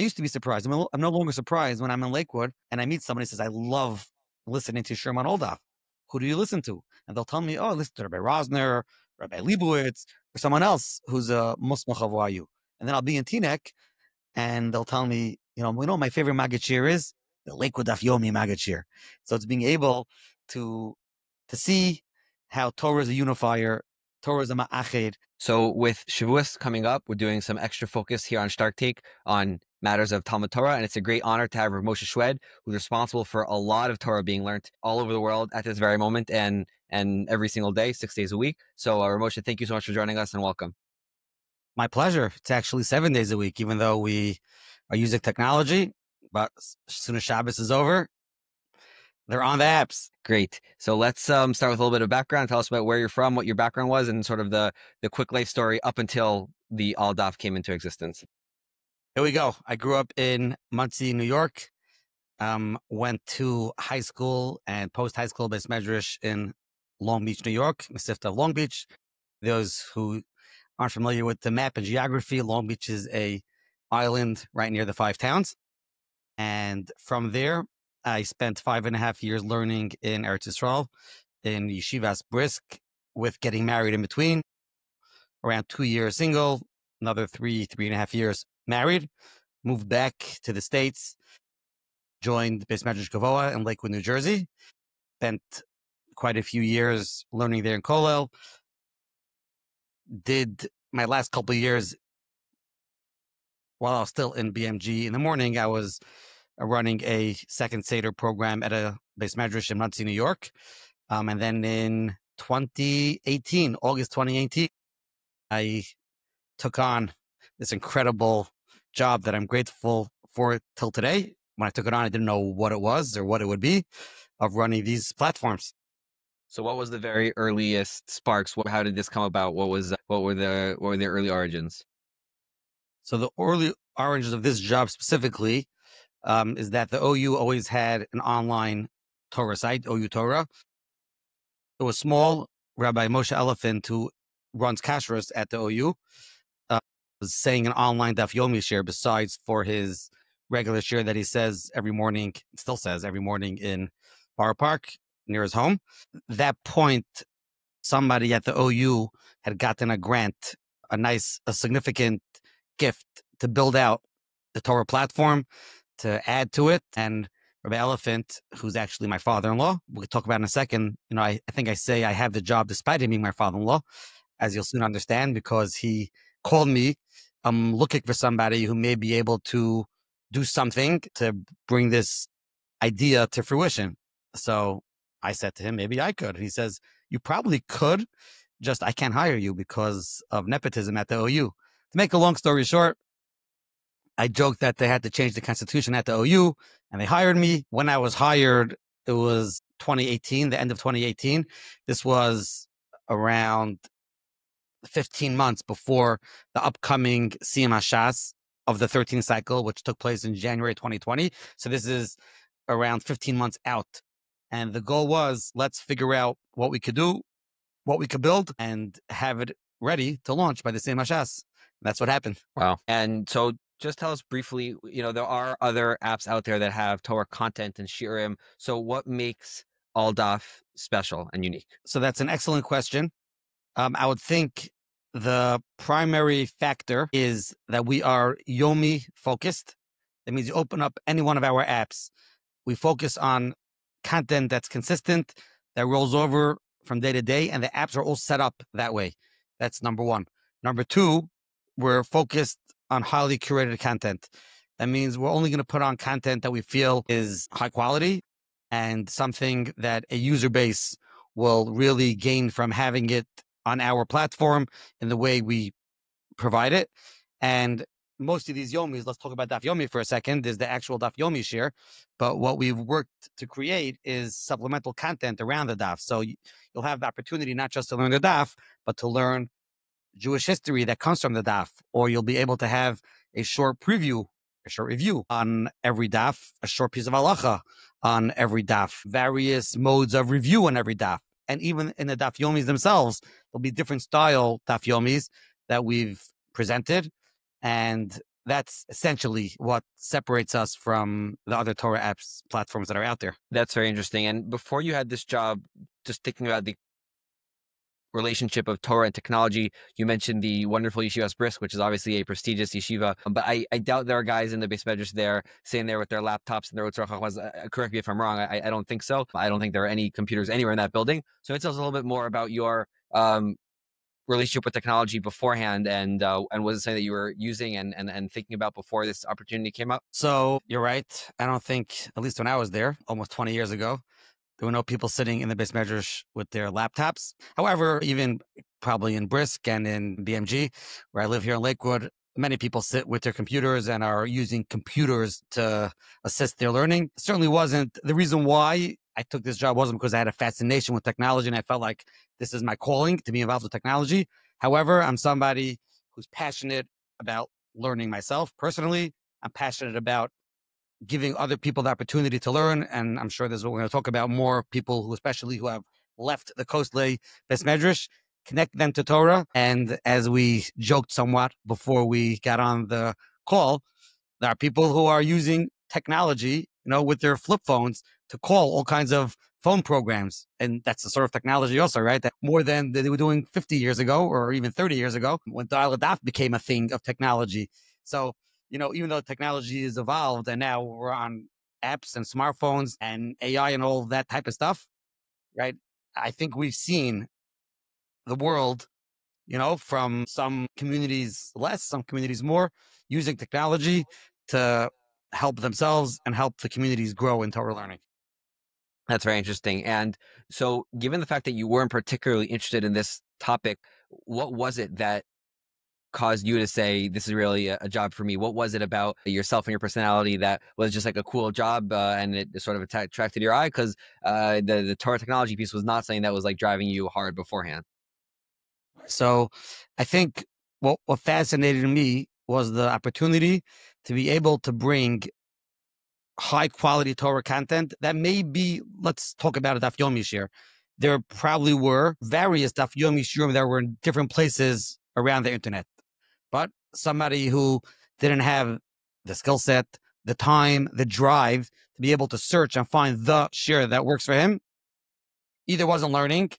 I used to be surprised. I'm no longer surprised when I'm in Lakewood and I meet somebody who says, I love listening to Sherman All Daf. Who do you listen to? And they'll tell me, oh, I listen to Rabbi Rosner, Rabbi Leibowitz, or someone else who's a Musmach of YU. And then I'll be in Teaneck and they'll tell me, my favorite Maggid Shir is the Lakewood Daf Yomi Maggid Shir. So it's being able to see how Torah is a unifier, Torah is a ma'ached. So with Shavuos coming up, we're doing some extra focus here on Stark Take on matters of Talmud Torah, and it's a great honor to have Rav Moshe Shwed, who's responsible for a lot of Torah being learned all over the world at this very moment and every single day, 6 days a week. So Rav Moshe, thank you so much for joining us and welcome. My pleasure. It's actually 7 days a week, even though we are using technology, but as soon as Shabbos is over, they're on the apps. Great. So let's start with a little bit of background. Tell us about where you're from, what your background was, and sort of the quick life story up until the All Daf came into existence. Here we go. I grew up in Monsey, New York. Went to high school and post-high school Beis Medrash in Long Beach, New York, Masifta of Long Beach. Those who aren't familiar with the map and geography, Long Beach is a island right near the 5 towns. And from there, I spent 5.5 years learning in Eretz Yisrael, in Yeshivas Brisk, with getting married in between. Around 2 years single, another 3.5 years married. Moved back to the States, joined Beis Medrash Gavoa in Lakewood, New Jersey. Spent quite a few years learning there in Kollel. Did my last couple of years, while I was still in BMG in the morning, I was running a second Seder program at a Beis Medrash in Monsey, New York. And then in 2018, August 2018, I took on this incredible job that I'm grateful for till today. When I took it on, I didn't know what it was or what it would be, of running these platforms. So what was the very earliest sparks? How did this come about? What were the early origins? So the early origins of this job specifically is that the OU always had an online Torah site, OU Torah. It was small. Rabbi Moshe Elephant, who runs Kashrus at the OU, was saying an online Daf Yomi share besides for his regular share that he says every morning, still says every morning in Borough Park near his home. At that point, somebody at the OU had gotten a grant, a significant gift to build out the Torah platform, to add to it. And Rabbi Elephant, who's actually my father-in-law, we'll talk about in a second. I think I say I have the job despite him being my father-in-law, as you'll soon understand, because he called me. I'm looking for somebody who may be able to do something to bring this idea to fruition. So I said to him, maybe I could. He says, you probably could, just I can't hire you because of nepotism at the OU. To make a long story short, I joked that they had to change the constitution at the OU, and they hired me. When I was hired, it was 2018, the end of 2018. This was around 15 months before the upcoming Siyum HaShas of the 13th cycle, which took place in January 2020. So this is around 15 months out. And the goal was, let's figure out what we could do, what we could build, and have it ready to launch by the Siyum HaShas. That's what happened. Wow. And so just tell us briefly, there are other apps out there that have Torah content and shiurim. So what makes All Daf special and unique? So that's an excellent question. I would think the primary factor is that we are Yomi-focused. That means you open up any one of our apps. We focus on content that's consistent, that rolls over from day to day, and the apps are all set up that way. That's number one. Number two, we're focused on highly curated content. That means we're only going to put on content that we feel is high quality and something that a user base will really gain from having it on our platform in the way we provide it. And most of these Yomis, let's talk about Daf Yomi for a second, is the actual Daf Yomi share. But what we've worked to create is supplemental content around the Daf. So you'll have the opportunity not just to learn the Daf, but to learn Jewish history that comes from the Daf. Or you'll be able to have a short preview, a short review on every Daf, a short piece of halacha on every Daf, various modes of review on every Daf. And even in the Daf Yomis themselves, there'll be different style Daf Yomis that we've presented. And that's essentially what separates us from the other Torah apps platforms that are out there. That's very interesting. And before you had this job, just thinking about the relationship of Torah and technology, you mentioned the wonderful yeshiva Brisk, which is obviously a prestigious yeshiva. But I doubt there are guys in the Beis Medrash there sitting there with their laptops and their Utzrach. Correct me if I'm wrong. I don't think so. I don't think there are any computers anywhere in that building. So it tells us a little bit more about your relationship with technology beforehand, and was it something that you were using and thinking about before this opportunity came up? So you're right. I don't think, at least when I was there almost 20 years ago, there were no people sitting in the Beis Medrash with their laptops. However, even probably in Brisk and in BMG, where I live here in Lakewood, many people sit with their computers and are using computers to assist their learning. It certainly wasn't the reason why I took this job wasn't because I had a fascination with technology and I felt like this is my calling to be involved with technology. However, I'm somebody who's passionate about learning myself personally. I'm passionate about giving other people the opportunity to learn. And I'm sure this is what we're going to talk about more people who, especially who have left the Coastlay Beis Medrash, connect them to Torah. And as we joked somewhat before we got on the call, there are people who are using technology, with their flip phones to call all kinds of phone programs. And that's the sort of technology also, right? That more than they were doing 50 years ago or even 30 years ago when All Daf became a thing of technology. So, even though technology has evolved and now we're on apps and smartphones and AI and all that type of stuff, right? I think we've seen the world, from some communities less, some communities more, using technology to help themselves and help the communities grow in Torah learning. That's very interesting. And so, given the fact that you weren't particularly interested in this topic, what was it that caused you to say, this is really a job for me? What was it about yourself and your personality that was just like a cool job and it sort of attracted your eye? Because the Torah technology piece was not something that was like driving you hard beforehand. So I think what fascinated me was the opportunity to be able to bring high quality Torah content that may be, let's talk about a Daf Yomi shir. There probably were various Daf Yomi shirim that were in different places around the internet. But somebody who didn't have the skill set, the time, the drive to be able to search and find the shir that works for him, either wasn't learning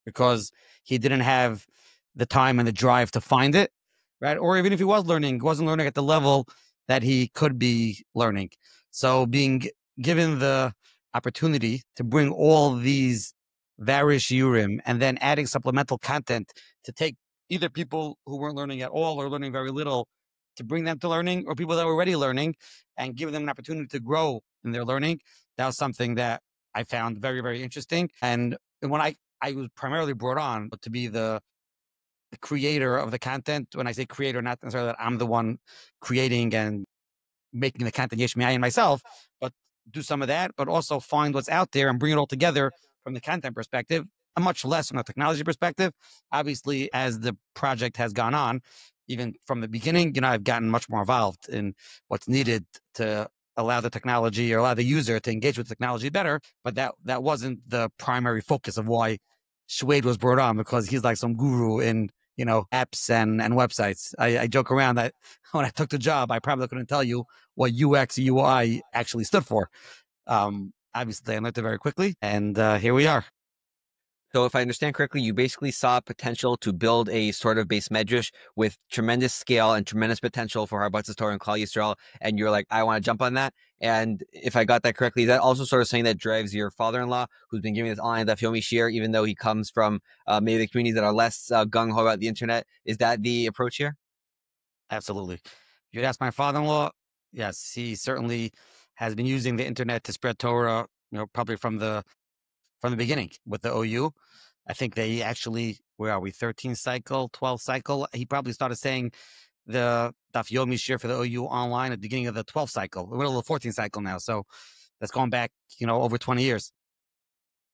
because he didn't have the time and the drive to find it, right? Or even if he was learning, he wasn't learning at the level that he could be learning. So being given the opportunity to bring all these various shiurim and then adding supplemental content to take either people who weren't learning at all or learning very little to bring them to learning, or people that were already learning and give them an opportunity to grow in their learning, that was something that I found very, very interesting. And when I was primarily brought on to be the creator of the content. When I say creator, not necessarily that I'm the one creating and making the content yesh me'ayin myself, but do some of that, but also find what's out there and bring it all together from the content perspective, and much less from a technology perspective. Obviously, as the project has gone on, even from the beginning, I've gotten much more involved in what's needed to allow the technology or allow the user to engage with technology better. But that wasn't the primary focus of why Schwed was brought on, because he's like some guru in apps and websites. I joke around that when I took the job, I probably couldn't tell you what UX UI actually stood for. Obviously, I learned it very quickly, and here we are. So if I understand correctly, you basically saw potential to build a sort of Beis Medrash with tremendous scale and tremendous potential for harbatzas Torah and Klal Yisrael, and you're like, I want to jump on that. And if I got that correctly, is that also sort of something that drives your father-in-law, who's been giving this online Daf Yomi shir, even though he comes from maybe the communities that are less gung-ho about the internet? Is that the approach here? Absolutely. If you'd ask my father-in-law, yes, he certainly has been using the internet to spread Torah, probably from the beginning with the OU. I think they actually, where are we, 13th cycle, 12th cycle? He probably started saying the Daf Yomi shir for the OU online at the beginning of the 12th cycle. We're in the middle of the 14th cycle now. So that's going back, over 20 years.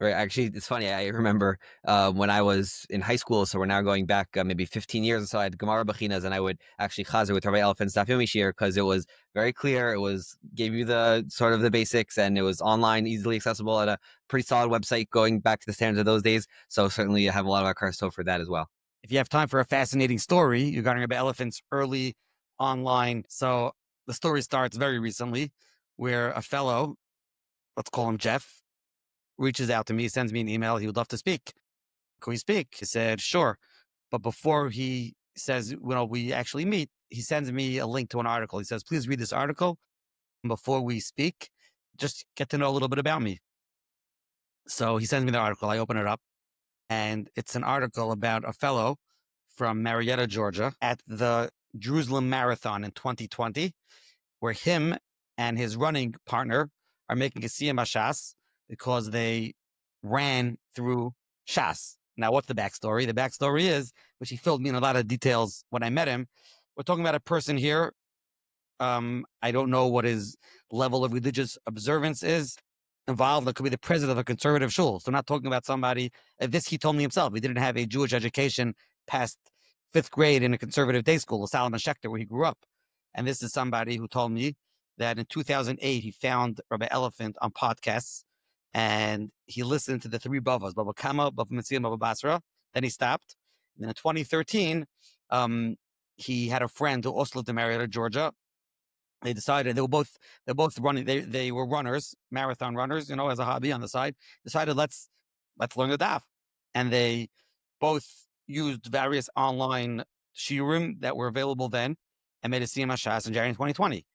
Right. Actually, it's funny. I remember when I was in high school, so we're now going back maybe 15 years or so. I had Gemara Bechinas, and I would actually chazer with Rabbi Elephant's Daf Yomi shir because it was very clear. It gave you the sort of the basics, and it was online, easily accessible at a pretty solid website going back to the standards of those days. So certainly, I have a lot of our cars for that as well. If you have time for a fascinating story regarding Rabbi Elephant's early online. So the story starts very recently where a fellow, let's call him Jeff, reaches out to me, sends me an email. He would love to speak. Can we speak? He said, sure. But before he says, we actually meet, he sends me a link to an article. He says, please read this article before we speak. Just get to know a little bit about me. So he sends me the article. I open it up, and it's an article about a fellow from Marietta, Georgia, at the Jerusalem Marathon in 2020, where him and his running partner are making a Siyum HaShas because they ran through Shas. Now, what's the backstory? The backstory is, which he filled me in a lot of details when I met him. We're talking about a person here. I don't know what his level of religious observance is involved. It could be the president of a conservative shul. So I'm not talking about somebody, this he told me himself. He didn't have a Jewish education past 5th grade in a conservative day school, Solomon Schechter, where he grew up. And this is somebody who told me that in 2008, he found Rabbi Elephant on podcasts and he listened to the three Bavas, Bava Kama, Bava Metzia, Bava Basra. Then he stopped. And then in 2013, he had a friend who also lived in Marietta, Georgia. They decided they're both running. They were runners, marathon runners, as a hobby on the side. Decided let's learn the daf, and they both used various online shiurim that were available then, and made a Siyum HaShas in January 2020.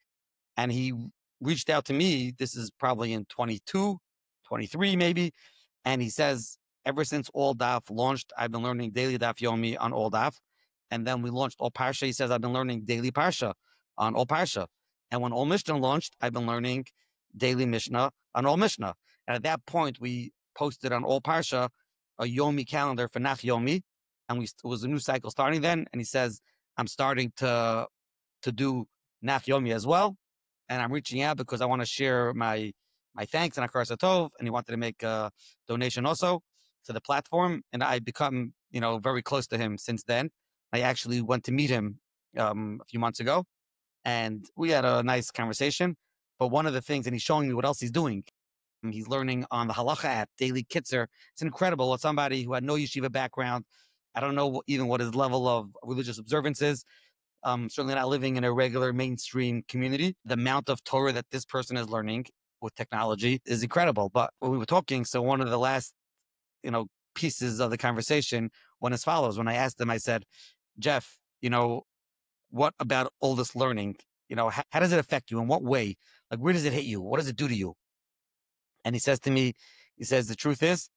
And he reached out to me. This is probably in 22, 23 maybe, and he says ever since All Daf launched, I've been learning daily daf yomi on All Daf, and then we launched All Parsha. He says I've been learning daily Parsha on All Parsha. And when All Mishnah launched, I've been learning daily Mishnah on All Mishnah. And at that point, we posted on All Parsha a Yomi calendar for Naf Yomi. And it was a new cycle starting then. And he says, I'm starting to do Naf Yomi as well. And I'm reaching out because I want to share my thanks and Akar Satov. And he wanted to make a donation also to the platform. And I've become, very close to him since then. I actually went to meet him a few months ago. And we had a nice conversation. But one of the things, and he's showing me what else he's doing. He's learning on the Halacha app, Daily Kitzer. It's incredible. It's somebody who had no yeshiva background. I don't know even what his level of religious observance is. Certainly not living in a regular mainstream community. The amount of Torah that this person is learning with technology is incredible. But when we were talking, so one of the last, pieces of the conversation went as follows. When I asked him, I said, Jeff, what about all this learning? How does it affect you? In what way? Like, where does it hit you? What does it do to you? And he says to me, the truth is,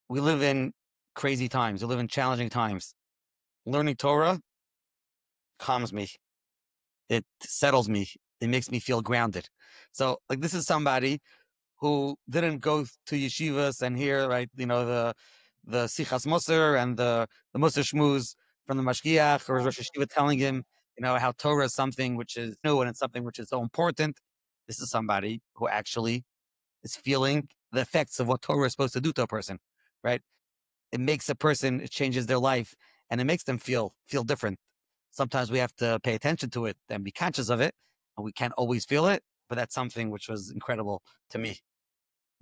we live in crazy times. We live in challenging times. Learning Torah calms me. It settles me. It makes me feel grounded. So, this is somebody who didn't go to yeshivas and hear, right, the Sichas Moser and the Moser Shmuz from the Mashgiach or Rosh Yeshiva telling him, how Torah is something which is new and it's something which is so important. This is somebody who actually is feeling the effects of what Torah is supposed to do to a person, right? It makes a person, it changes their life, and it makes them feel different. Sometimes we have to pay attention to it and be conscious of it, and we can't always feel it, but that's something which was incredible to me.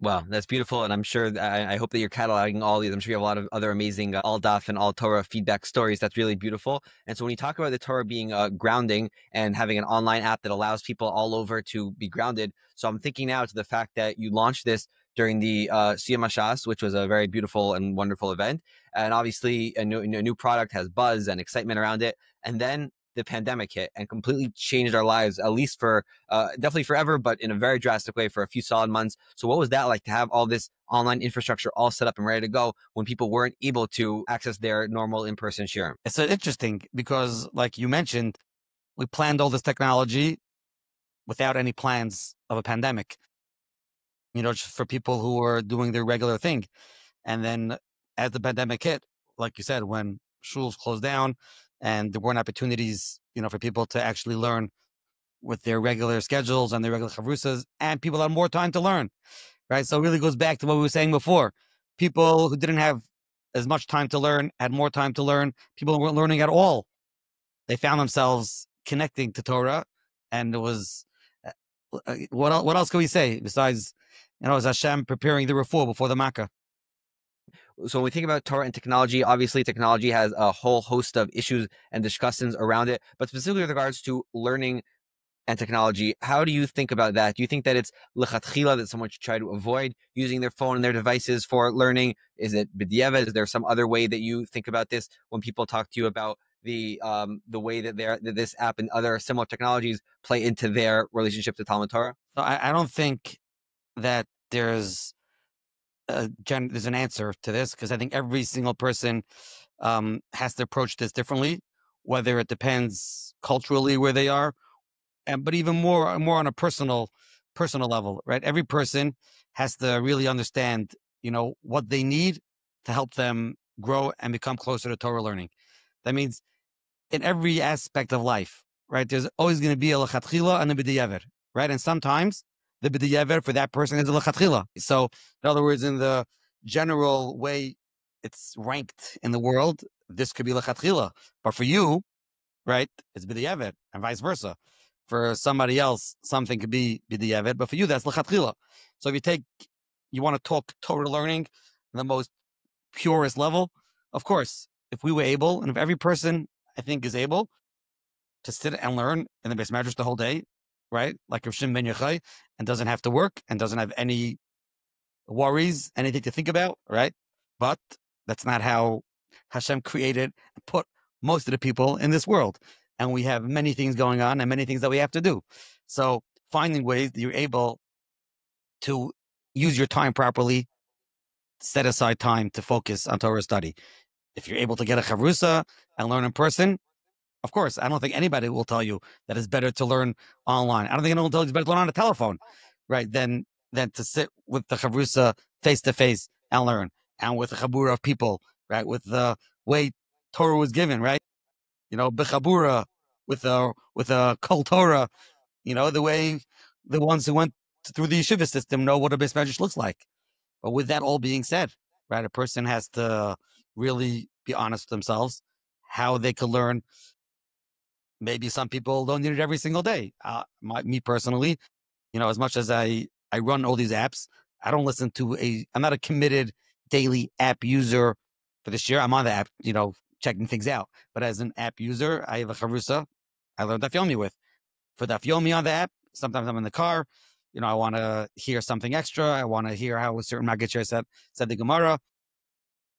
Wow, that's beautiful. And I'm sure, I hope that you're cataloging all these. I'm sure you have a lot of other amazing All Daf and All Torah feedback stories. That's really beautiful. And so when you talk about the Torah being grounding and having an online app that allows people all over to be grounded. So I'm thinking now to the fact that you launched this during the Siyum HaShas, which was a very beautiful and wonderful event. And obviously a new product has buzz and excitement around it. And then the pandemic hit and completely changed our lives, at least for definitely forever, but in a very drastic way for a few solid months. So what was that like to have all this online infrastructure all set up and ready to go when people weren't able to access their normal in-person shiurim? It's interesting because, like you mentioned, we planned all this technology without any plans of a pandemic, just for people who were doing their regular thing. And then as the pandemic hit, like you said, when schools closed down and there weren't opportunities, for people to actually learn with their regular schedules and their regular chavrusas, and people had more time to learn, right? So it really goes back to what we were saying before. People who didn't have as much time to learn had more time to learn. People who weren't learning at all, they found themselves connecting to Torah, and it was what else can we say besides, is Hashem preparing the refuah before the Makkah? So when we think about Torah and technology, obviously technology has a whole host of issues and discussions around it, but specifically with regards to learning and technology, how do you think about that? Do you think that it's lechatchila that someone should try to avoid using their phone and their devices for learning? Is it b'diavad? Is there some other way that you think about this when people talk to you about the way that this app and other similar technologies play into their relationship to Talmud Torah? So I don't think that there's there's an answer to this, because I think every single person has to approach this differently, whether it depends culturally where they are, and but even more on a personal level, right? Every person has to really understand, what they need to help them grow and become closer to Torah learning. That means in every aspect of life, right? There's always going to be a lechatchila and a b'diavad, right? And sometimes the b'diavad for that person is a lechatchila. So, in other words, in the general way it's ranked in the world, this could be lechatchila, but for you, right, it's b'diavad, and vice versa. For somebody else, something could be b'diavad, but for you, that's lechatchila. So if you want to talk Torah learning, the most purest level, of course, if we were able, and if every person I think is able to sit and learn in the Beis Medrash the whole day, right? Like Rav Shimon ben Yochai, and doesn't have to work and doesn't have any worries, anything to think about, right? But that's not how Hashem created and put most of the people in this world. And we have many things going on and many things that we have to do. So finding ways that you're able to use your time properly, set aside time to focus on Torah study. If you're able to get a chavrusa and learn in person, of course, I don't think anybody will tell you that it's better to learn online. I don't think anyone will tell you it's better to learn on a telephone, right? Than to sit with the chavrusa face to face and learn, and with a chabura of people, right? With the way Torah was given, right? Bechabura, with a kol Torah, the way the ones who went through the yeshiva system know what a Beis Medrash looks like. But with that all being said, right, a person has to really be honest with themselves, how they could learn. Maybe some people don't need it every single day. Me personally, as much as I run all these apps, I don't listen to I'm not a committed daily app user for this year. I'm on the app, checking things out. But as an app user, I have a chavrusa I learned Daf Yomi with. For Daf Yomi on the app, sometimes I'm in the car, I want to hear something extra. I want to hear how a certain Maggid said the Gemara.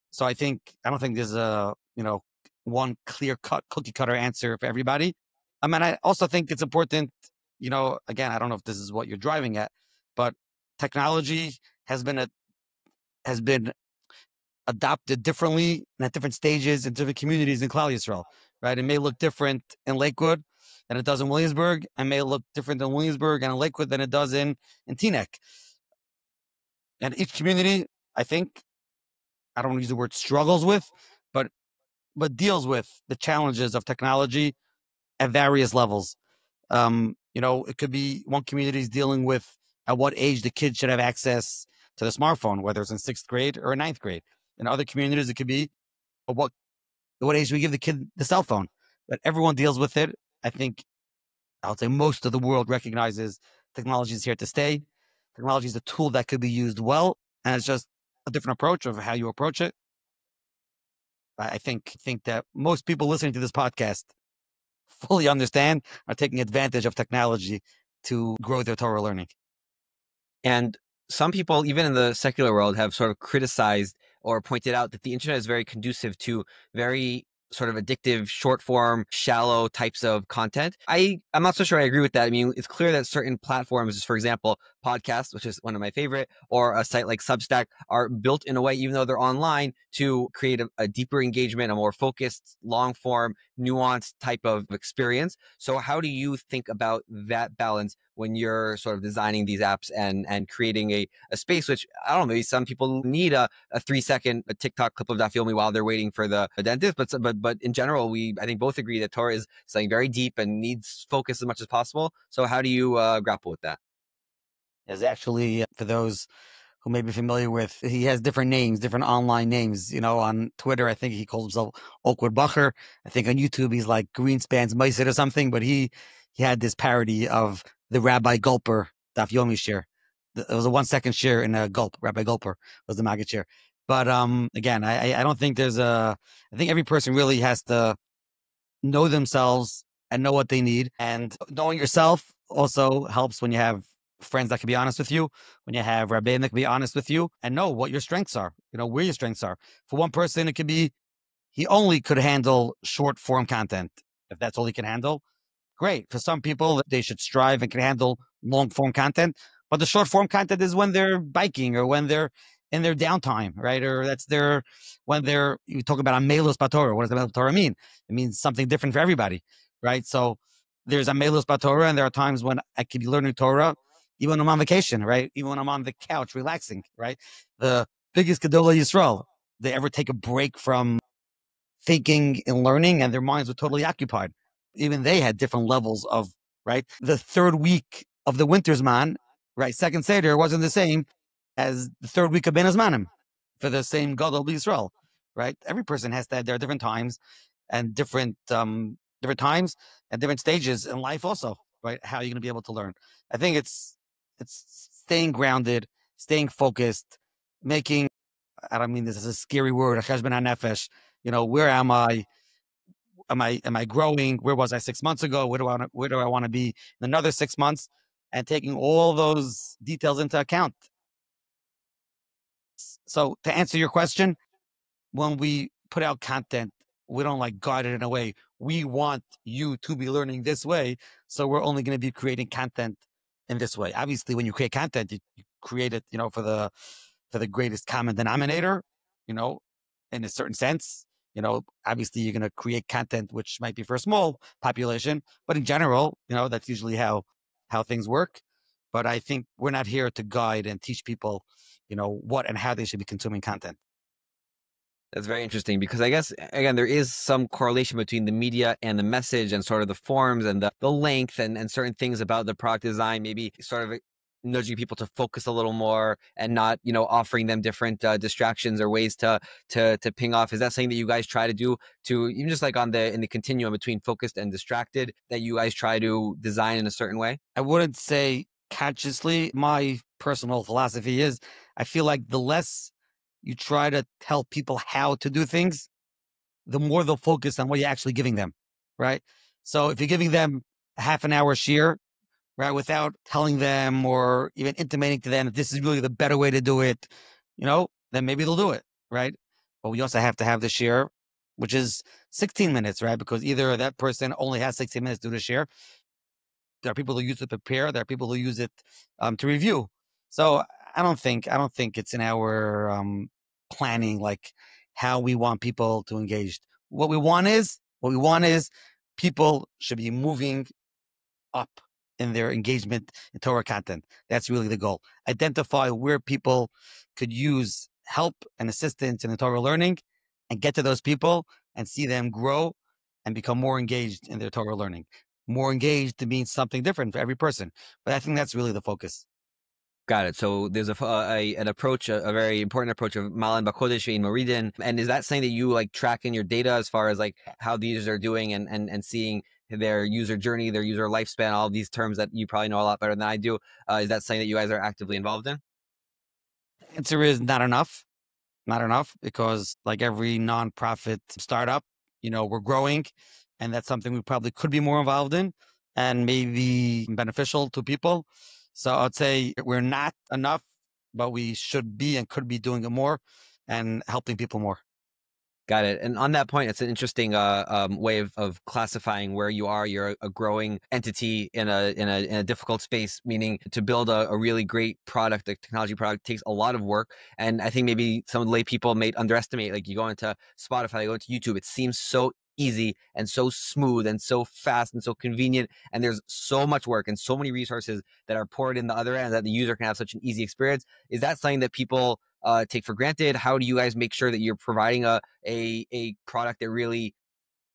So I don't think there's a, one clear cut cookie cutter answer for everybody. I mean, I also think it's important, again, I don't know if this is what you're driving at, but technology has been adopted differently and at different stages in different communities in Klal Yisrael, right? It may look different in Lakewood than it does in Williamsburg, and may look different in Williamsburg and in Lakewood than it does in Teaneck. And each community, I think, I don't want to use the word struggles with, but deals with the challenges of technology at various levels. It could be one community is dealing with at what age the kid should have access to the smartphone, whether it's in 6th grade or in 9th grade. In other communities, it could be at what age do we give the kid the cell phone? But everyone deals with it. I think I would say most of the world recognizes technology is here to stay. Technology is a tool that could be used well, and it's just a different approach of how you approach it. I think that most people listening to this podcast fully understand, are taking advantage of technology to grow their Torah learning. And some people, even in the secular world, have sort of criticized or pointed out that the internet is very conducive to very sort of addictive, short form, shallow types of content. I'm not so sure I agree with that. I mean, it's clear that certain platforms, for example, podcasts, which is one of my favorite, or a site like Substack, are built in a way, even though they're online, to create a deeper engagement, a more focused, long form, nuanced type of experience. So how do you think about that balance when you're sort of designing these apps and creating a space, which, I don't know, maybe some people need a 3-second TikTok clip of Daf Yomi while they're waiting for the dentist, but in general, I think both agree that Torah is something very deep and needs focus as much as possible. So how do you grapple with that? Is actually, for those who may be familiar with, he has different names, different online names. On Twitter, I think he calls himself Oakwood Bacher. I think on YouTube, he's like Greenspan's Meiser or something, but he had this parody of the Rabbi Gulper Daf Yomi share. It was a 1-second share in a gulp. Rabbi Gulper was the Maggid share. But again, I don't think I think every person really has to know themselves and know what they need. And knowing yourself also helps when you have friends that can be honest with you, when you have Rabbein that can be honest with you and know what your strengths are, where your strengths are. For one person, it could be he only could handle short form content. If that's all he can handle, great. For some people, they should strive and can handle long form content. But the short form content is when they're biking or when they're in their downtime, right? Or you talk about Amelus Batorah. What does Amelus Batorah mean? It means something different for everybody, right? So there's Amelus Batorah, and there are times when I could be learning Torah, even when I'm on vacation, right? Even when I'm on the couch relaxing, right? The biggest Gedolah Yisrael, they ever take a break from thinking and learning, and their minds were totally occupied. Even they had different levels of, right? The third week of the winter's man, right? Second Seder wasn't the same as the third week of Ben Azmanim for the same Gadol Yisrael, right? Every person has that. There are different times and different times and different stages in life also, right? How are you going to be able to learn? I think it's staying grounded, staying focused, making, I don't mean this as a scary word, a cheshbon hanefesh. Where am I? Am I growing? Where was I 6 months ago? Where do I want to be in another 6 months? And taking all those details into account. So to answer your question, when we put out content, we don't like guide it in a way. We want you to be learning this way. So we're only going to be creating content in this way. Obviously, when you create content, you create it, for the greatest common denominator, you know, in a certain sense. Obviously you're going to create content which might be for a small population, but in general, that's usually how things work. But I think we're not here to guide and teach people, what and how they should be consuming content. That's very interesting because I guess, again, there is some correlation between the media and the message and sort of the forms and the length and certain things about the product design, maybe sort of nudging people to focus a little more and not, offering them different distractions or ways to ping off. Is that something that you guys try to do to even just like in the continuum between focused and distracted that you guys try to design in a certain way? I wouldn't say consciously. My personal philosophy is I feel like the less you try to tell people how to do things, the more they'll focus on what you're actually giving them, right? So if you're giving them half an hour shear, right, without telling them or even intimating to them that this is really the better way to do it, then maybe they'll do it, right? But we also have to have the shear, which is 16 minutes, right? Because either that person only has 16 minutes to do the shear. There are people who use it to prepare. There are people who use it to review. So I don't think it's in our planning like how we want people to engage. What we want is people should be moving up in their engagement in Torah content. That's really the goal. Identify where people could use help and assistance in the Torah learning and get to those people and see them grow and become more engaged in their Torah learning. More engaged to mean something different for every person. But I think that's really the focus. Got it. So there's an approach, a very important approach of Malan Bakodesh in Moridin. And is that something that you like track in your data as far as like how the users are doing and seeing their user journey, their user lifespan, all of these terms that you probably know a lot better than I do? Is that something that you guys are actively involved in? Answer is not enough. Not enough because like every nonprofit startup, we're growing and that's something we probably could be more involved in and maybe beneficial to people. So I'd say we're not enough, but we should be and could be doing it more and helping people more. Got it. And on that point, it's an interesting way of classifying where you are. You're a growing entity in a difficult space, meaning to build a really great product, a technology product takes a lot of work. And I think maybe some lay people may underestimate, like you go into Spotify, you go into YouTube, it seems so easy and so smooth and so fast and so convenient. And there's so much work and so many resources that are poured in the other end that the user can have such an easy experience. Is that something that people take for granted? How do you guys make sure that you're providing a product that really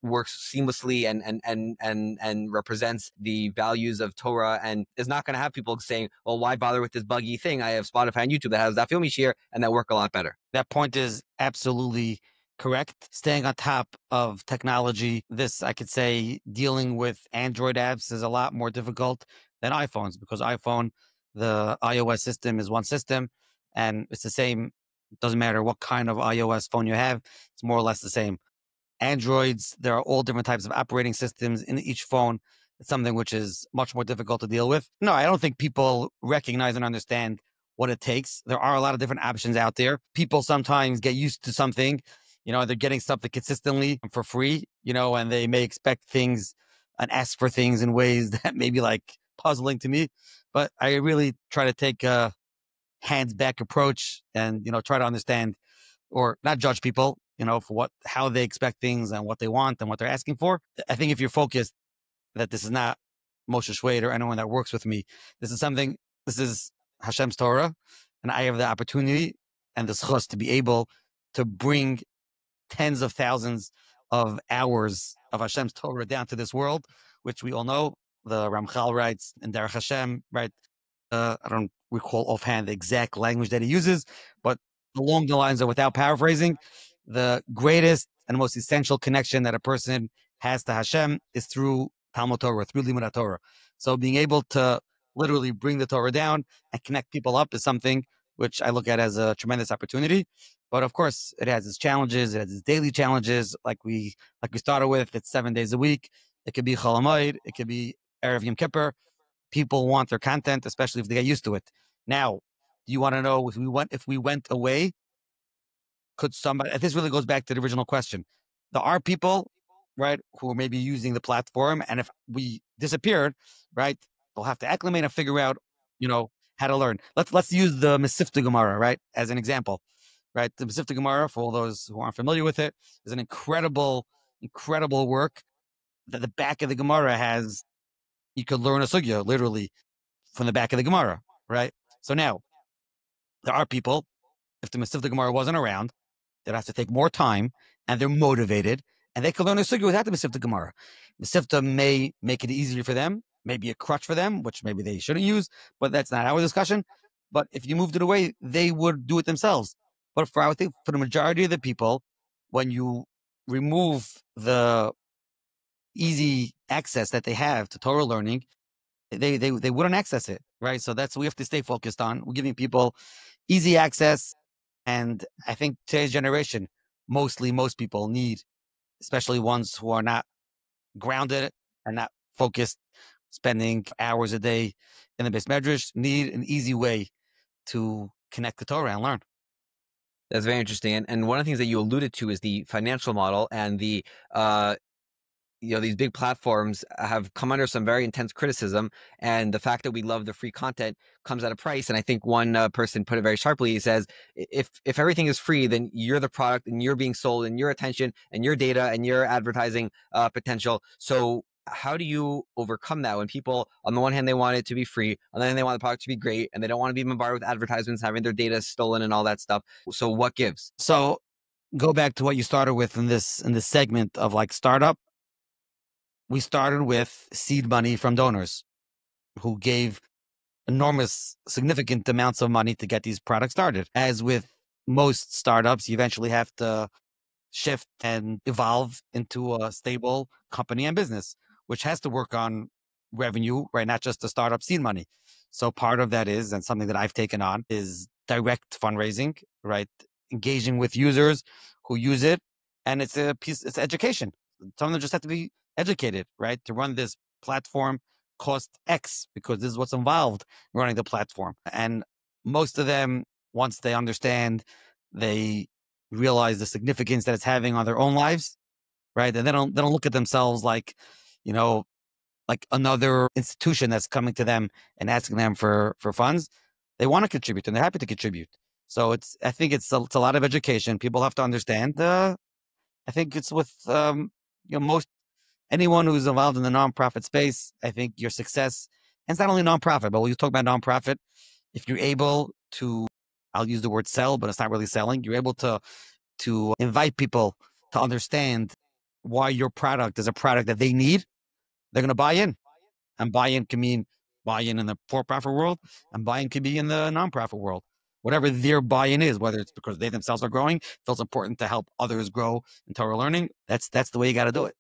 works seamlessly and represents the values of Torah and is not going to have people saying, well, why bother with this buggy thing? I have Spotify and YouTube that has that Yomi share and that work a lot better. That point is absolutely correct. Staying on top of technology, I could say dealing with Android apps is a lot more difficult than iPhones because the iOS system is one system and it's the same It doesn't matter what kind of iOS phone you have, it's more or less the same. Androids, there are all different types of operating systems in each phone. It's something which is much more difficult to deal with. No, I don't think people recognize and understand what it takes. There are a lot of different options out there. People sometimes get used to something, they're getting something consistently for free, and they may expect things and ask for things in ways that may be like puzzling to me. But I really try to take a hands back approach and, try to understand or not judge people, for how they expect things and what they want and what they're asking for. I think if you're focused that this is not Moshe Shwed or anyone that works with me, this is Hashem's Torah, and I have the opportunity and the schus to be able to bring tens of thousands of hours of Hashem's Torah down to this world, which we all know. The Ramchal writes in Derech Hashem, right? I don't recall offhand the exact language that he uses, but along the lines of, without paraphrasing, the greatest and most essential connection that a person has to Hashem is through Talmud Torah, through Limud Torah. So being able to literally bring the Torah down and connect people up is something which I look at as a tremendous opportunity. But of course, it has its challenges. It has its daily challenges, like we started with. It's 7 days a week. It could be Chol Hamoed. It could be Erev Yom Kippur. People want their content, especially if they get used to it. Now, do you want to know if we went away? Could somebody? This really goes back to the original question. There are people, right, who are maybe using the platform, and if we disappeared, right, they'll have to acclimate and figure out, how to learn. Let's use the Mesivta Gemara, right, as an example, right? The Mesivta Gemara, for all those who aren't familiar with it, is an incredible work that the back of the Gemara has. You could learn a sugya literally from the back of the Gemara, right? So now, there are people, if the Mesivta Gemara wasn't around, they'd have to take more time, and they're motivated, and they could learn a sugya without the Mesivta Gemara. Mesivta may make it easier for them, maybe a crutch for them, which maybe they shouldn't use, but that's not our discussion. But if you moved it away, they would do it themselves. But I would think for the majority of the people, when you remove the easy access that they have to Torah learning, they wouldn't access it, right? So that's what we have to stay focused on. We're giving people easy access, and I think today's generation, most people need, especially ones who are not grounded and not focused, spending hours a day in the Beis Medrash, need an easy way to connect the Torah and learn. That's very interesting. And one of the things that you alluded to is the financial model, and the these big platforms have come under some very intense criticism, and the fact that we love the free content comes at a price. And I think one person put it very sharply. He says, if everything is free, then you're the product, and you're being sold, and your attention, and your data, and your advertising potential. So how do you overcome that when people, on the one hand, they want it to be free, on the other hand, they want the product to be great, and they don't want to be bombarded with advertisements, having their data stolen and all that stuff? So what gives? So go back to what you started with in this segment of like startup. We started with seed money from donors who gave enormous, significant amounts of money to get these products started. As with most startups, you eventually have to shift and evolve into a stable company and business, which has to work on revenue, right? Not just the startup seed money. So part of that is, and something that I've taken on, is direct fundraising, right? Engaging with users who use it. And it's education. Some of them just have to be educated, right? To run this platform cost X, because this is what's involved in running the platform. And most of them, once they understand, they realize the significance that it's having on their own lives, right? And they don't look at themselves like, like another institution that's coming to them and asking them for funds. They want to contribute, and they're happy to contribute. So I think it's a lot of education. People have to understand. I think it's with most anyone who's involved in the nonprofit space. I think your success, and it's not only nonprofit, but when you talk about nonprofit, if you're able to, I'll use the word sell, but it's not really selling. You're able to invite people to understand why your product is a product that they need. They're going to buy in, and buy-in can mean buy-in in the for-profit world, and buy-in can be in the nonprofit world. Whatever their buy-in is, whether it's because they themselves are growing, feels important to help others grow in Torah learning. That's the way you got to do it.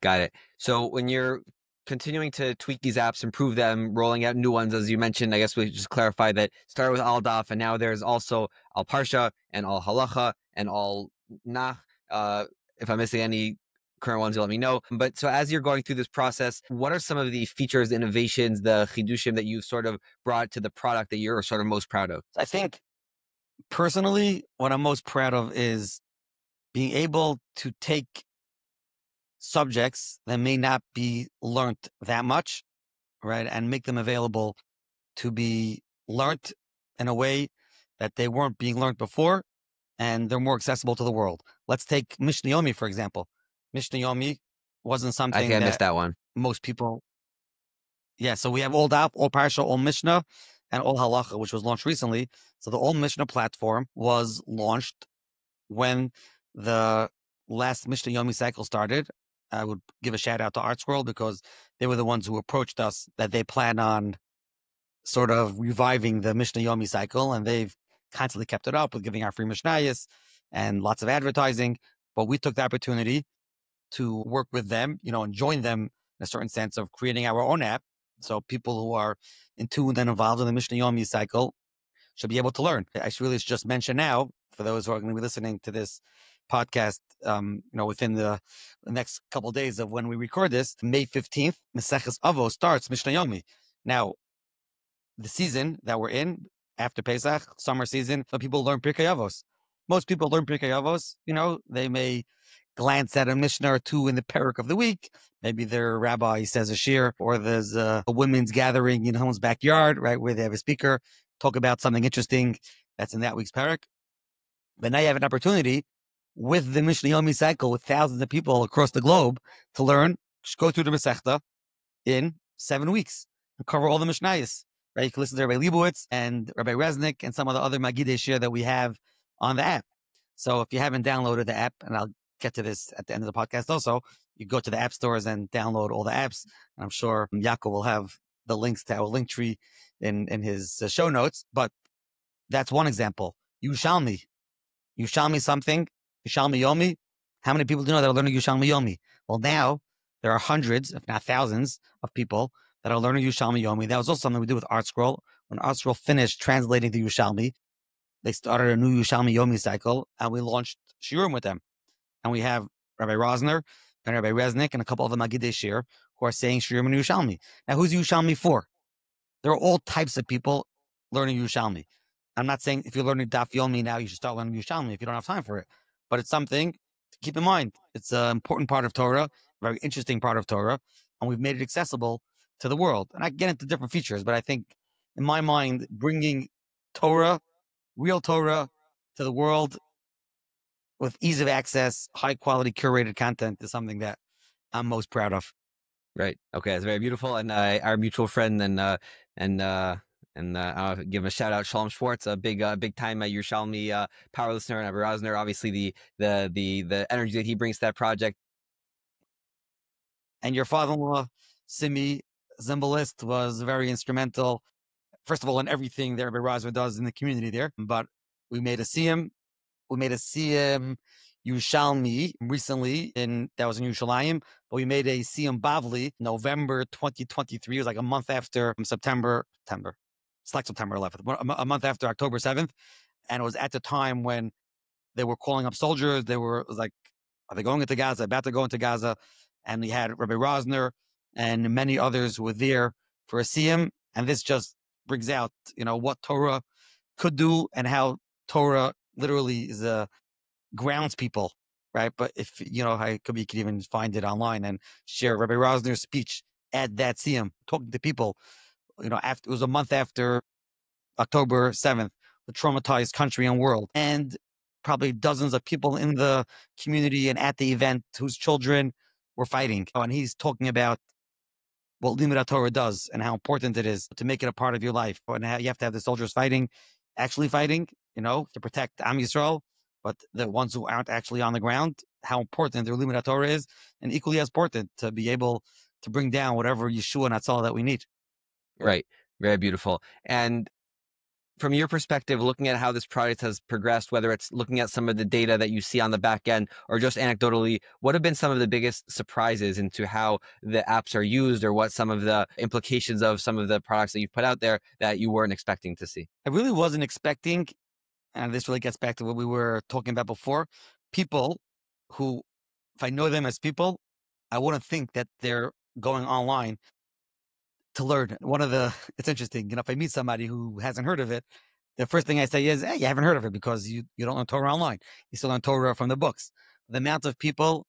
Got it. So when you're continuing to tweak these apps, improve them, rolling out new ones, as you mentioned. I guess we just clarify that started with All Daf, and now there's also All Parsha and All Halacha and All Nach. If I'm missing any current ones, you'll let me know. But so as you're going through this process, what are some of the features, innovations, the chidushim that you've sort of brought to the product that you're sort of most proud of? I think personally, what I'm most proud of is being able to take subjects that may not be learned that much, right, and make them available to be learned in a way that they weren't being learned before, and they're more accessible to the world. Let's take Mishnah Yomi, for example. Mishnah Yomi wasn't I think something I missed that that one. most people. Yeah, so we have All Daf, All Parsha, All Mishnah, and All Halacha, which was launched recently. So the All Mishnah platform was launched when the last Mishnah Yomi cycle started. I would give a shout out to Art Scroll because they were the ones who approached us that they plan on sort of reviving the Mishnah Yomi cycle, and they've constantly kept it up with giving our free Mishnayos and lots of advertising. But we took the opportunity to work with them, and join them in a certain sense of creating our own app. So people who are in tune and involved in the Mishnah Yomi cycle should be able to learn. I should really just mention now, for those who are going to be listening to this podcast, within the next couple of days of when we record this, May 15th, Maseches Avos starts Mishnah Yomi. Now, the season that we're in after Pesach, summer season, some people learn Pirkei Avos. Most people learn Pirkei Avos. They may glance at a Mishnah or two in the parak of the week. Maybe their rabbi says a shir, or there's a women's gathering in someone's backyard, right, where they have a speaker talk about something interesting that's in that week's parak. But now you have an opportunity with the Mishnah Yomi cycle with thousands of people across the globe to learn. Just go through the Masechta in 7 weeks and cover all the Mishnayos. Right? You can listen to Rabbi Leibowitz and Rabbi Resnick and some of the other Magidei Shir that we have on the app. So if you haven't downloaded the app, and I'll get to this at the end of the podcast also, you go to the app stores and download all the apps. I'm sure Yaakov will have the links to our link tree in his show notes. But that's one example. Yushalmi something, Yushalmi Yomi. How many people do you know that are learning Yushalmi Yomi? Well, now there are hundreds, if not thousands, of people that are learning Yushalmi Yomi. That was also something we did with Art Scroll. When Art Scroll finished translating the Yushalmi, they started a new Yushalmi Yomi cycle, and we launched Shiurim with them. And we have Rabbi Rosner and Rabbi Resnick and a couple of the Magidei Shir who are saying Shiurim and Yushalmi. Now, who's Yushalmi for? There are all types of people learning Yushalmi. I'm not saying if you're learning Daf Yomi now, you should start learning Yushalmi if you don't have time for it. But it's something to keep in mind. It's an important part of Torah, very interesting part of Torah, and we've made it accessible to the world. And I get into different features, but I think, in my mind, bringing Torah, real Torah, to the world with ease of access, high quality curated content is something that I'm most proud of. Right. Okay. That's very beautiful. And our mutual friend I'll give him a shout out, Shalom Schwartz, a big time Yerushalmi power listener, and Rabbi Rosner. Obviously, the energy that he brings to that project. And your father-in-law, Simi Zimbalist, was very instrumental, first of all, in everything that Rabbi Rosner does in the community there. But we made a Siyum Yerushalmi recently, that was in Yerushalayim, but we made a Siyum Bavli November 2023. It was like a month after September. It's like September 11th, a month after October 7th. And it was at the time when they were calling up soldiers. It was like, are they going into Gaza? About to go into Gaza. And we had Rabbi Rosner and many others who were there for a Siyum. And this just brings out, what Torah could do and how Torah literally is grounds people, right? But if, you could even find it online and share Rabbi Rosner's speech, add that Siyum, talking to people, after, it was a month after October 7th, the traumatized country and world. And probably dozens of people in the community and at the event whose children were fighting. And he's talking about what Limud Torah does and how important it is to make it a part of your life. And how you have to have the soldiers actually fighting, to protect Am Yisrael, but the ones who aren't actually on the ground, how important their Limud Torah is, and equally as important to be able to bring down whatever Yeshua and Natsal that we need. Right. Very beautiful. And From your perspective, looking at how this project has progressed, whether it's looking at some of the data that you see on the back end or just anecdotally, what have been some of the biggest surprises into how the apps are used, or what some of the implications of some of the products that you've put out there that you weren't expecting to see? I really wasn't expecting, and this really gets back to what we were talking about before, people who, if I know them as people, I wouldn't think that they're going online to learn. It's interesting, if I meet somebody who hasn't heard of it, the first thing I say is, hey, you haven't heard of it because you don't learn Torah online. You still learn Torah from the books. The amount of people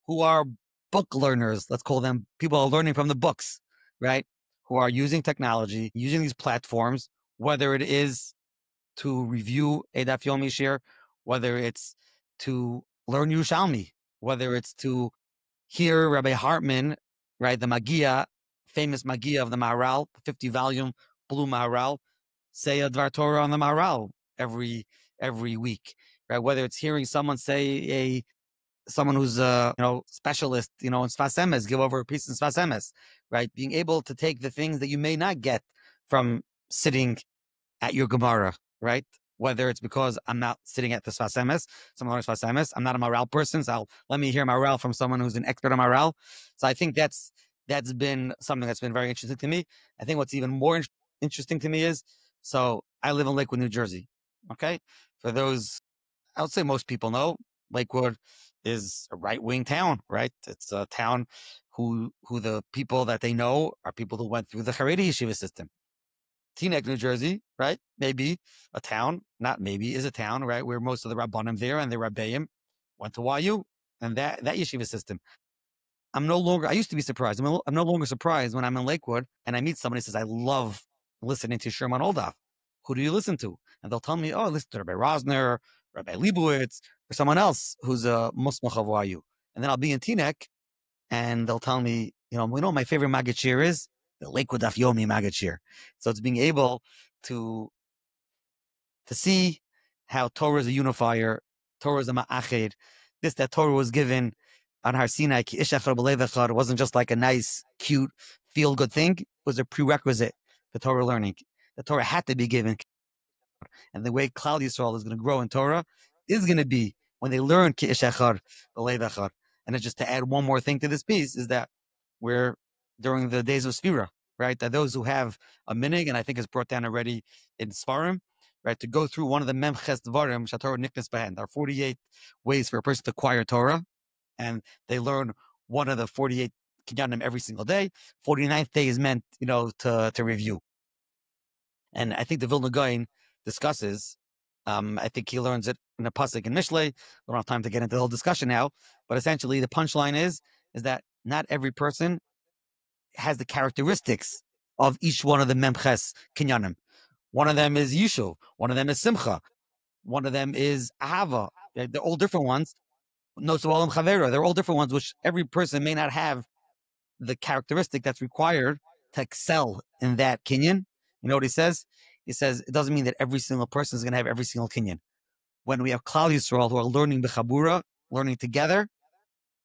who are book learners, let's call them, people are learning from the books, right? Who are using technology, using these platforms, whether it is to review a Daf Yomi share, whether it's to learn Yerushalmi, whether it's to hear Rabbi Hartman, right, the Magia, famous Magia of the Maharal, 50-volume blue Maharal, say a Dvar Torah on the Maharal every week, right? Whether it's hearing someone say someone who's a specialist, in Sfas Emes, give over a piece in Sfas Emes, right? Being able to take the things that you may not get from sitting at your Gemara, right? Whether it's because I'm not sitting at the Sfas Emes, someone learns Sfas Emes, I'm not a Maharal person, so let me hear Maharal from someone who's an expert on Maharal. So I think that's been something that's been very interesting to me. I think what's even more interesting to me is, so I live in Lakewood, New Jersey. Okay, for those, I would say most people know, Lakewood is a right-wing town, right? It's a town who the people that they know are people who went through the Haredi yeshiva system. Teaneck, New Jersey, right? Maybe a town, not maybe, is a town, right? Where most of the Rabbanim there and the Rabbeim went to YU and that yeshiva system. I used to be surprised. I'm no longer surprised when I'm in Lakewood and I meet somebody who says, I love listening to Sherman All Daf. Who do you listen to? And they'll tell me, oh, I listen to Rabbi Rosner, Rabbi Leibowitz, or someone else who's a Musmach of YU. And then I'll be in Teaneck and they'll tell me, what my favorite Maggid Shir is? The Lakewood Daf Yomi Maggid Shir. So it's being able to see how Torah is a unifier, Torah is a ma'ached. That Torah was given on Har Sinai, it wasn't just like a nice, cute, feel-good thing. It was a prerequisite for Torah learning. The Torah had to be given. And the way Klal Yisrael is going to grow in Torah is going to be when they learn Ki Ish Echad B'Lev Echad. And then just to add one more thing to this piece is that we're during the days of Sfira, right? That those who have a minig, and I think it's brought down already in Sfarim, right, to go through one of the Memches Dvarim, Shatorah Niknas Behen. There are 48 ways for a person to acquire Torah, and they learn one of the 48 kinyanim every single day. 49th day is meant, to review. And I think the Vilna Gaon discusses, I think he learns it in a pasuk in Mishlei. We don't have time to get into the whole discussion now, but essentially the punchline is that not every person has the characteristics of each one of the Memches kinyanim. One of them is Yishuv, one of them is Simcha, one of them is Ahava. They're all different ones. No, so Alam Chavera, they're all different ones, which every person may not have the characteristic that's required to excel in that kinyan. You know what he says? He says it doesn't mean that every single person is going to have every single kinyan. When we have Klal Yisrael who are learning b'chabura, learning together,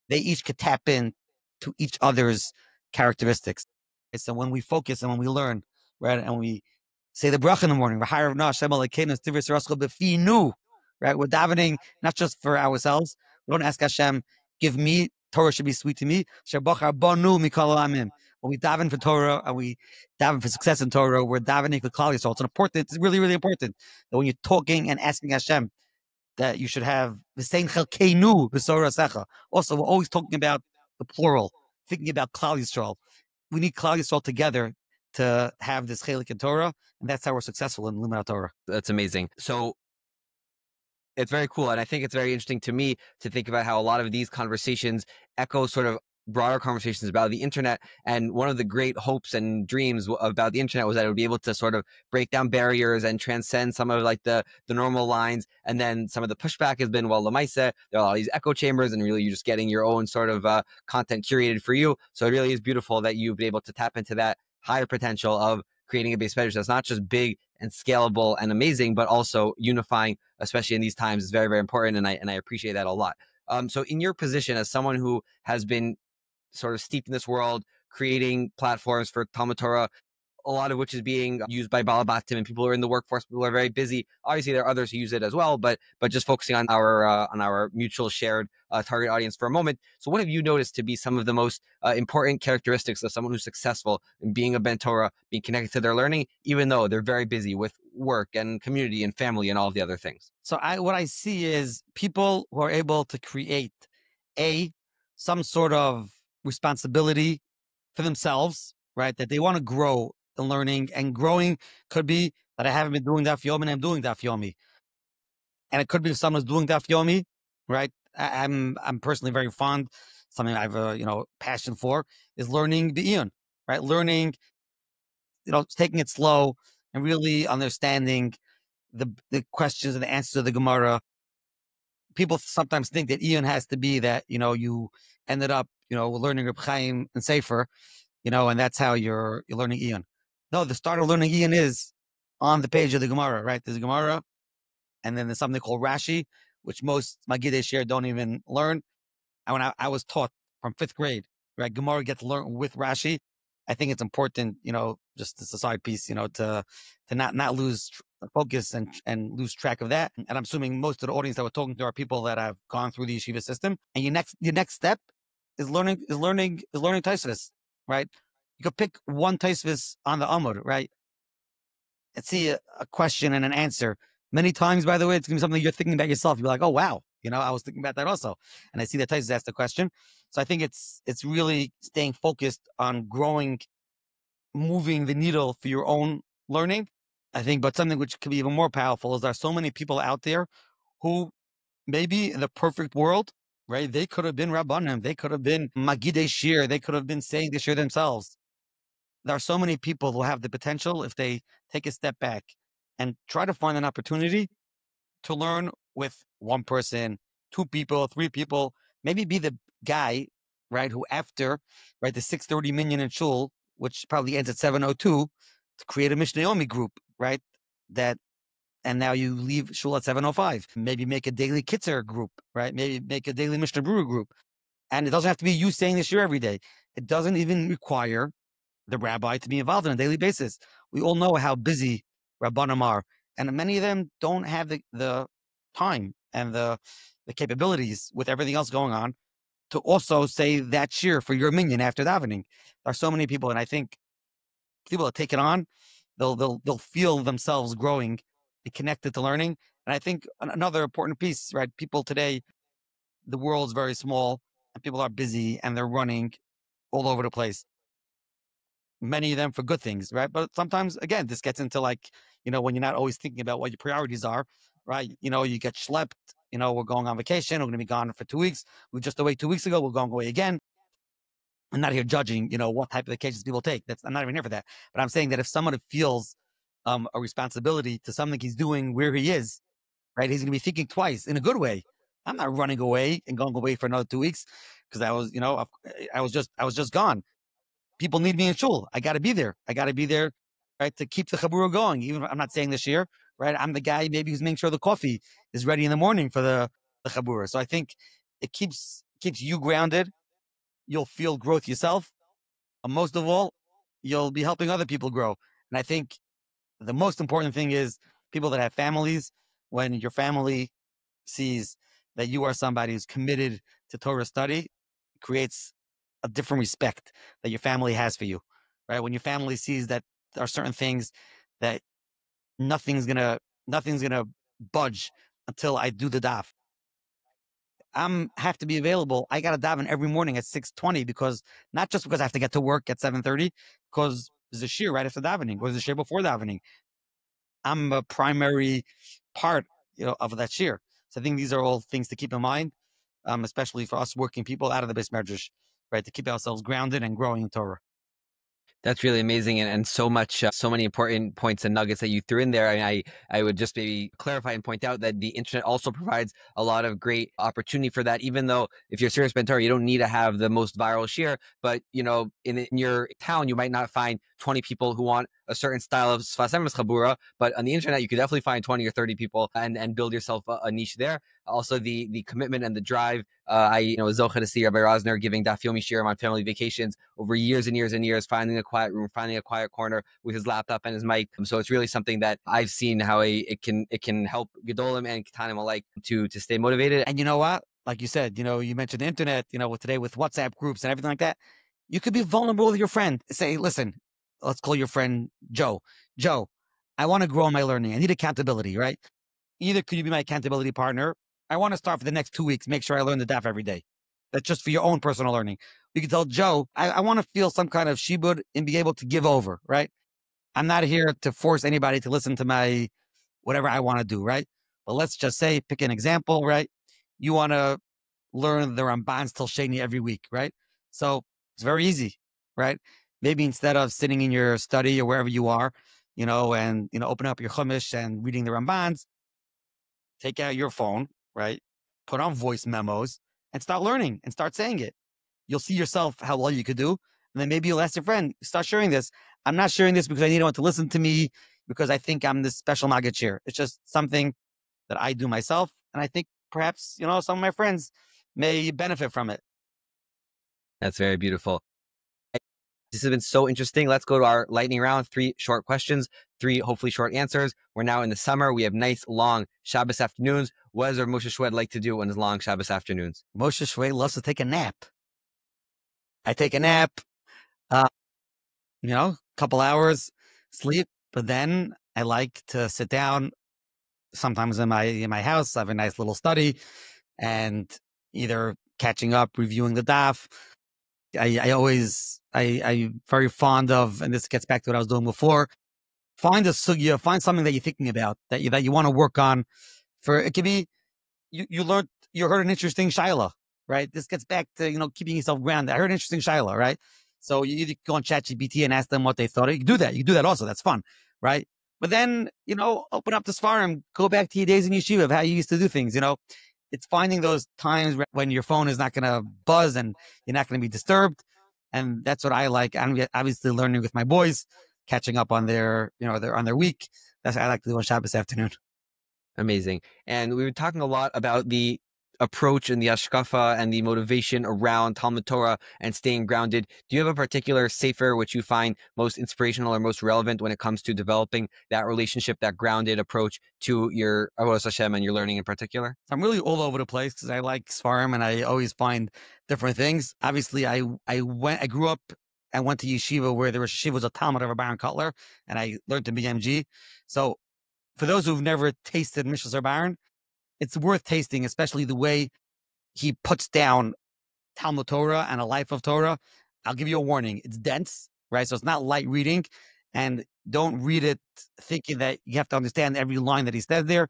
they each could tap in to each other's characteristics. So when we focus and when we learn, right, and we say the bracha in the morning, right, we're davening not just for ourselves. We don't ask Hashem, give me, Torah should be sweet to me. When we daven for Torah and we daven for success in Torah, we're davening for Klal Yisrael. It's really, really important that when you're talking and asking Hashem, that you should have the same chelkeinu b'sorasecha. Also, we're always talking about the plural, thinking about Klal Yisrael. We need Klal Yisrael together to have this chelik in Torah, and that's how we're successful in Limud Torah. That's amazing. So it's very cool, and I think it's very interesting to me to think about how a lot of these conversations echo sort of broader conversations about the internet. And one of the great hopes and dreams about the internet was that it would be able to sort of break down barriers and transcend some of like the normal lines. And then some of the pushback has been, well, Lamaise, there are all these echo chambers, and really you're just getting your own sort of content curated for you. So it really is beautiful that you've been able to tap into that higher potential of creating a base Medrash that's not just big and scalable and amazing, but also unifying, especially in these times, is very, very important. And I appreciate that a lot. So in your position as someone who has been sort of steeped in this world, creating platforms for Talmud Torah, a lot of which is being used by Balabatim and people who are in the workforce. People are very busy. Obviously, there are others who use it as well, but just focusing on our mutual shared target audience for a moment. So what have you noticed to be some of the most important characteristics of someone who's successful in being a Bnei Torah, being connected to their learning, even though they're very busy with work and community and family and all of the other things? So what I see is people who are able to create some sort of responsibility for themselves, right? That they want to grow in learning, and growing could be that I haven't been doing Daf Yomi and I'm doing Daf Yomi. And it could be someone's doing Daf Yomi, right? I'm personally very fond, something I have a passion for, is learning the Eon, right? Learning, taking it slow and really understanding the questions and the answers of the Gemara. People sometimes think that Eon has to be that, you ended up, learning Reb Chaim and Sefer, and that's how you're learning Eon. No, the start of learning Eon is on the page of the Gemara, right? There's a Gemara, and then there's something called Rashi, which most Magidei Shir don't even learn. And when I was taught from 5th grade, right, Gemara gets learned with Rashi. I think it's important, just as a side piece, to not lose focus and lose track of that. And I'm assuming most of the audience that we're talking to are people that have gone through the yeshiva system. And your next step is learning Taisvis, right? You could pick one Taisvis on the Amud, right? And see a question and an answer. Many times, by the way, it's going to be something you're thinking about yourself. You'll be like, oh, wow. I was thinking about that also. And I see that Taisvis asked the question. So I think it's really staying focused on growing, moving the needle for your own learning. I think, but something which can be even more powerful is there are so many people out there who maybe in the perfect world, right? They could have been Rabbanim. They could have been Magidei Shir. They could have been saying the Shir themselves. There are so many people who have the potential, if they take a step back and try to find an opportunity to learn with one person, 2 people, 3 people, maybe be the guy, right, who after, right, the 6:30 minyan in shul, which probably ends at 7:02, to create a Mishnah Yomi group, right, and now you leave shul at 7:05. Maybe make a daily Kitzer group, right, maybe make a daily Mishnah Brewer group. And it doesn't have to be you saying this year every day. It doesn't even require the rabbi to be involved on a daily basis. We all know how busy Rabbanim are, and many of them don't have the time and the capabilities with everything else going on to also say that shir for your minyan after davening. There are so many people, and I think people that take it on, they'll feel themselves growing, be connected to learning. And I think another important piece, right? People today, the world's very small, and people are busy and they're running all over the place. Many of them for good things, right? But sometimes, again, this gets into when you're not always thinking about what your priorities are, right? You get schlepped, we're going on vacation, we're going to be gone for 2 weeks. We were just away 2 weeks ago, we're going away again. I'm not here judging, what type of vacations people take. I'm not even here for that. But I'm saying that if someone feels a responsibility to something he's doing where he is, right, he's going to be thinking twice in a good way. I'm not running away and going away for another 2 weeks because I was just gone. People need me in shul. I got to be there. Right, to keep the chabura going. Even if I'm not saying this year, right? I'm the guy maybe who's making sure the coffee is ready in the morning for the chabura. So I think it keeps you grounded. You'll feel growth yourself. And most of all, you'll be helping other people grow. And I think the most important thing is people that have families, when your family sees that you are somebody who's committed to Torah study, creates a different respect that your family has for you, right? When your family sees that there are certain things that nothing's gonna budge until I do the daf. Have to be available. I got to daven every morning at 6:20 because not just because I have to get to work at 7:30, because there's a shir right after davening, or there's a shir before davening. I'm a primary part, of that shir. So I think these are all things to keep in mind, especially for us working people out of the Beis Medrash, right, to keep ourselves grounded and growing in Torah. That's really amazing, and so much, so many important points and nuggets that you threw in there. I would just maybe clarify and point out that the internet also provides a lot of great opportunity for that. Even though if you're serious Bnei Torah, you don't need to have the most viral share, but in your town, you might not find 20 people who want a certain style of Sfas Emes Chabura, but on the internet, you could definitely find 20 or 30 people and build yourself a niche there. Also the commitment and the drive. I was zocheh to see Rabbi Rosner giving Daf Yomi shiurim on family vacations over years and years and years, finding a quiet room, finding a quiet corner with his laptop and his mic. So it's really something that I've seen how it can help Gedolim and Ketanim alike to stay motivated. And you know what? Like you said, you mentioned the internet, today with WhatsApp groups and everything like that. You could be vulnerable with your friend. Say, listen, let's call your friend Joe. Joe, I want to grow in my learning. I need accountability, right? Either could you be my accountability partner? I want to start for the next 2 weeks, make sure I learn the daf every day. That's just for your own personal learning. You can tell Joe, I want to feel some kind of shibud and be able to give over, right? I'm not here to force anybody to listen to my whatever I want to do, right? But let's just say, pick an example, right? You want to learn the Ramban's till Sheni every week, right? So it's very easy, right? Maybe instead of sitting in your study or wherever you are, and open up your Chumash and reading the Ramban's, take out your phone, right? Put on voice memos and start learning and start saying it. You'll see yourself how well you could do. And then maybe you'll ask your friend, start sharing this. I'm not sharing this because I need anyone to listen to me because I think I'm this special Maggid share. It's just something that I do myself. And I think perhaps, some of my friends may benefit from it. That's very beautiful. This has been so interesting. Let's go to our lightning round. 3 short questions, 3 hopefully short answers. We're now in the summer. We have nice long Shabbos afternoons. What does Rav Moshe Shwed like to do on his long Shabbos afternoons? Moshe Shwed loves to take a nap. I take a nap, couple hours sleep, but then I like to sit down sometimes in my house. I have a nice little study and either catching up, reviewing the daf. I'm very fond of, and this gets back to what I was doing before, find a sugya, find something that you're thinking about, that you want to work on. It could be, you heard an interesting shaila, right? This gets back to, keeping yourself grounded. I heard an interesting shaila, right? So you either go on ChatGPT and ask them what they thought. You can do that. You can do that also. That's fun, right? But then, open up the Sfarim, go back to your days in yeshiva of how you used to do things, It's finding those times when your phone is not going to buzz and you're not going to be disturbed. And that's what I like. I'm obviously learning with my boys, catching up on their week. That's what I like to do on Shabbos afternoon. Amazing. And we were talking a lot about the approach and the hashkafa and the motivation around Talmud Torah and staying grounded. Do you have a particular sefer which you find most inspirational or most relevant when it comes to developing that relationship, that grounded approach to your Avodas Hashem and your learning in particular? I'm really all over the place because I like Sfarim and I always find different things. Obviously, I grew up and went to yeshiva where there was yeshiva was a Talmud of Baron Kotler, and I learned to BMG. So for those who've never tasted Mishnah Baron, it's worth tasting, especially the way he puts down Talmud Torah and a life of Torah. I'll give you a warning. It's dense, right? So it's not light reading, and don't read it thinking that you have to understand every line that he says there.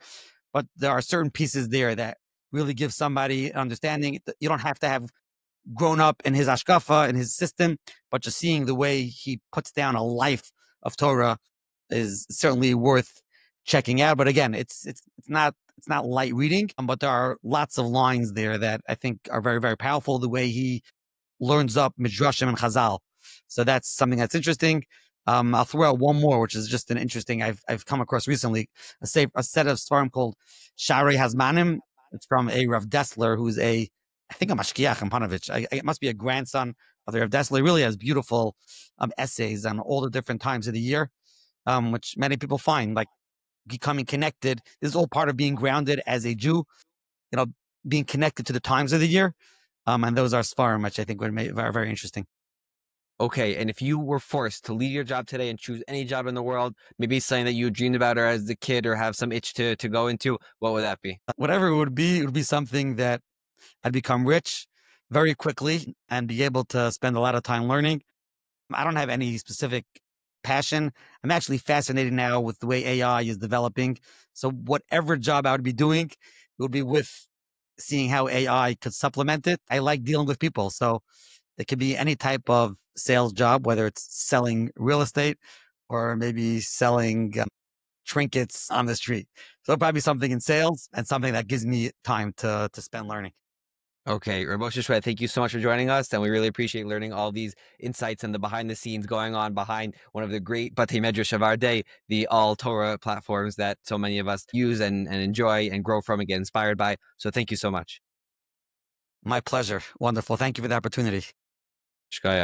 But there are certain pieces there that really give somebody understanding. You don't have to have grown up in his ashkafa, in his system, but just seeing the way he puts down a life of Torah is certainly worth checking out. But again, it's not light reading, but there are lots of lines there that I think are very, very powerful. The way he learns up Midrashim and Chazal. So that's something that's interesting. I'll throw out one more, which is just an interesting, I've come across recently, a set of svarim called Sharei Hazmanim. It's from a Rav Dessler, who's I think a Mashkiach in Panovich. It must be a grandson of the Rav Dessler. He really has beautiful essays on all the different times of the year, which many people find like becoming connected. This is all part of being grounded as a Jew, being connected to the times of the year. And those are svarim, which I think would make very, very interesting. Okay, and if you were forced to leave your job today and choose any job in the world, maybe something that you dreamed about or as a kid or have some itch to go into, what would that be? Whatever it would be something that I'd become rich very quickly and be able to spend a lot of time learning. I don't have any specific passion. I'm actually fascinated now with the way AI is developing. So whatever job I would be doing, it would be with seeing how AI could supplement it. I like dealing with people. So it could be any type of sales job, whether it's selling real estate or maybe selling trinkets on the street. So it'll probably be something in sales and something that gives me time to spend learning. Okay, Rav Moshe Shwed, thank you so much for joining us, and we really appreciate learning all these insights and the behind the scenes going on behind one of the great Batei Medrash of our day, the All Torah platforms that so many of us use and enjoy and grow from and get inspired by. So thank you so much. My pleasure. Wonderful. Thank you for the opportunity. Shkaya.